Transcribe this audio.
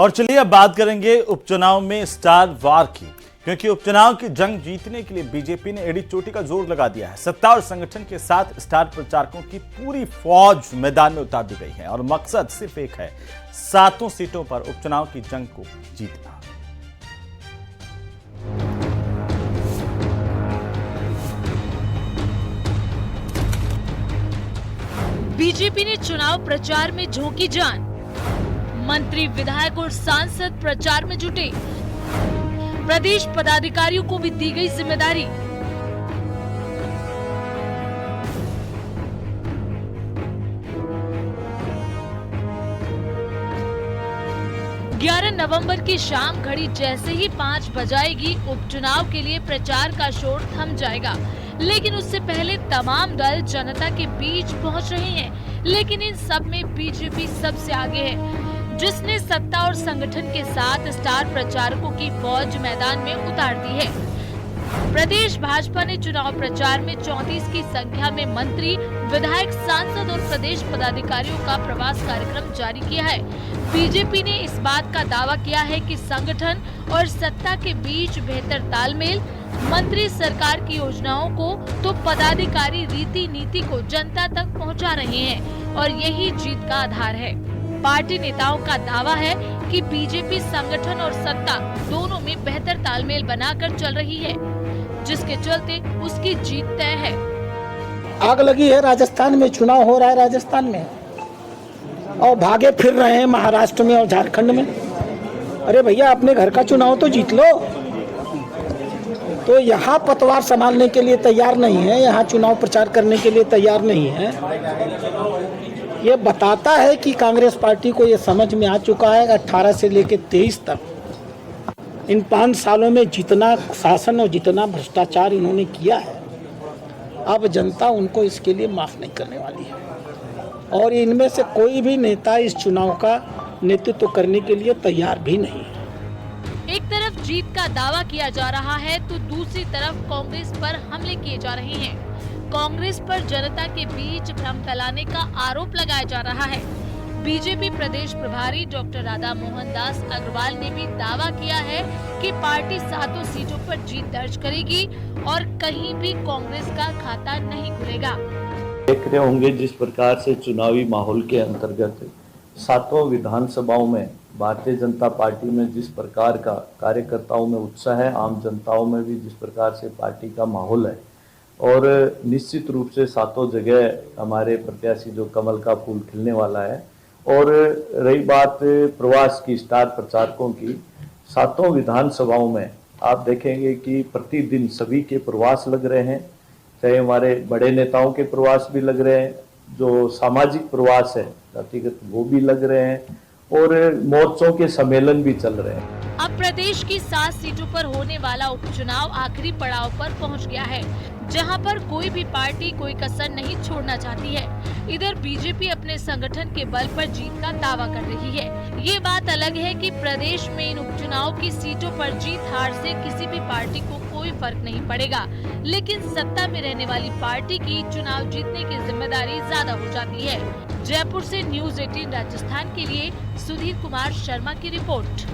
और चलिए अब बात करेंगे उपचुनाव में स्टार वार की, क्योंकि उपचुनाव की जंग जीतने के लिए बीजेपी ने एड़ी चोटी का जोर लगा दिया है। सत्ता और संगठन के साथ स्टार प्रचारकों की पूरी फौज मैदान में उतार दी गई है और मकसद सिर्फ एक है, 7 सीटों पर उपचुनाव की जंग को जीतना। बीजेपी ने चुनाव प्रचार में झोंकी जान, मंत्री, विधायक और सांसद प्रचार में जुटे। प्रदेश पदाधिकारियों को भी दी गई जिम्मेदारी। ग्यारह नवंबर की शाम घड़ी जैसे ही 5 बजाएगी, उपचुनाव के लिए प्रचार का शोर थम जाएगा। लेकिन उससे पहले तमाम दल जनता के बीच पहुंच रहे हैं। लेकिन इन सब में बीजेपी सबसे आगे है, जिसने सत्ता और संगठन के साथ स्टार प्रचारकों की फौज मैदान में उतार दी है। प्रदेश भाजपा ने चुनाव प्रचार में 34 की संख्या में मंत्री, विधायक, सांसद और प्रदेश पदाधिकारियों का प्रवास कार्यक्रम जारी किया है। बीजेपी ने इस बात का दावा किया है कि संगठन और सत्ता के बीच बेहतर तालमेल, मंत्री सरकार की योजनाओं को तो पदाधिकारी रीति नीति को जनता तक पहुंचा रहे हैं और यही जीत का आधार है। पार्टी नेताओं का दावा है कि बीजेपी संगठन और सत्ता दोनों में बेहतर तालमेल बनाकर चल रही है, जिसके चलते उसकी जीत तय है। आग लगी है राजस्थान में, चुनाव हो रहा है राजस्थान में और भागे फिर रहे हैं महाराष्ट्र में और झारखंड में। अरे भैया, अपने घर का चुनाव तो जीत लो। तो यहाँ पतवार संभालने के लिए तैयार नहीं है, यहाँ चुनाव प्रचार करने के लिए तैयार नहीं है। ये बताता है कि कांग्रेस पार्टी को ये समझ में आ चुका है 18 से लेकर 23 तक इन 5 सालों में जितना शासन और जितना भ्रष्टाचार इन्होंने किया है, अब जनता उनको इसके लिए माफ नहीं करने वाली है। और इनमें से कोई भी नेता इस चुनाव का नेतृत्व करने के लिए तैयार भी नहीं है। एक तरफ जीत का दावा किया जा रहा है तो दूसरी तरफ कांग्रेस पर हमले किए जा रहे हैं। कांग्रेस पर जनता के बीच भ्रम फैलाने का आरोप लगाया जा रहा है। बीजेपी प्रदेश प्रभारी डॉक्टर राधा मोहन दास अग्रवाल ने भी दावा किया है कि पार्टी 7 सीटों पर जीत दर्ज करेगी और कहीं भी कांग्रेस का खाता नहीं खुलेगा। देख रहे होंगे जिस प्रकार से चुनावी माहौल के अंतर्गत 7 विधानसभाओं में भारतीय जनता पार्टी में जिस प्रकार का कार्यकर्ताओं में उत्साह है, आम जनताओं में भी जिस प्रकार से पार्टी का माहौल है और निश्चित रूप से 7 जगह हमारे प्रत्याशी जो कमल का फूल खिलने वाला है। और रही बात प्रवास की, स्टार प्रचारकों की, 7 विधानसभाओं में आप देखेंगे कि प्रतिदिन सभी के प्रवास लग रहे हैं, चाहे हमारे बड़े नेताओं के प्रवास भी लग रहे हैं, जो सामाजिक प्रवास है जातिगत वो भी लग रहे हैं और मोर्चों के सम्मेलन भी चल रहे हैं। अब प्रदेश की 7 सीटों पर होने वाला उपचुनाव आखिरी पड़ाव पर पहुंच गया है, जहां पर कोई भी पार्टी कोई कसर नहीं छोड़ना चाहती है। इधर बीजेपी अपने संगठन के बल पर जीत का दावा कर रही है। ये बात अलग है कि प्रदेश में इन उपचुनाव की सीटों पर जीत हार से किसी भी पार्टी को कोई फर्क नहीं पड़ेगा, लेकिन सत्ता में रहने वाली पार्टी की चुनाव जीतने की जिम्मेदारी ज्यादा हो जाती है। जयपुर से न्यूज़ 18 राजस्थान के लिए सुधीर कुमार शर्मा की रिपोर्ट।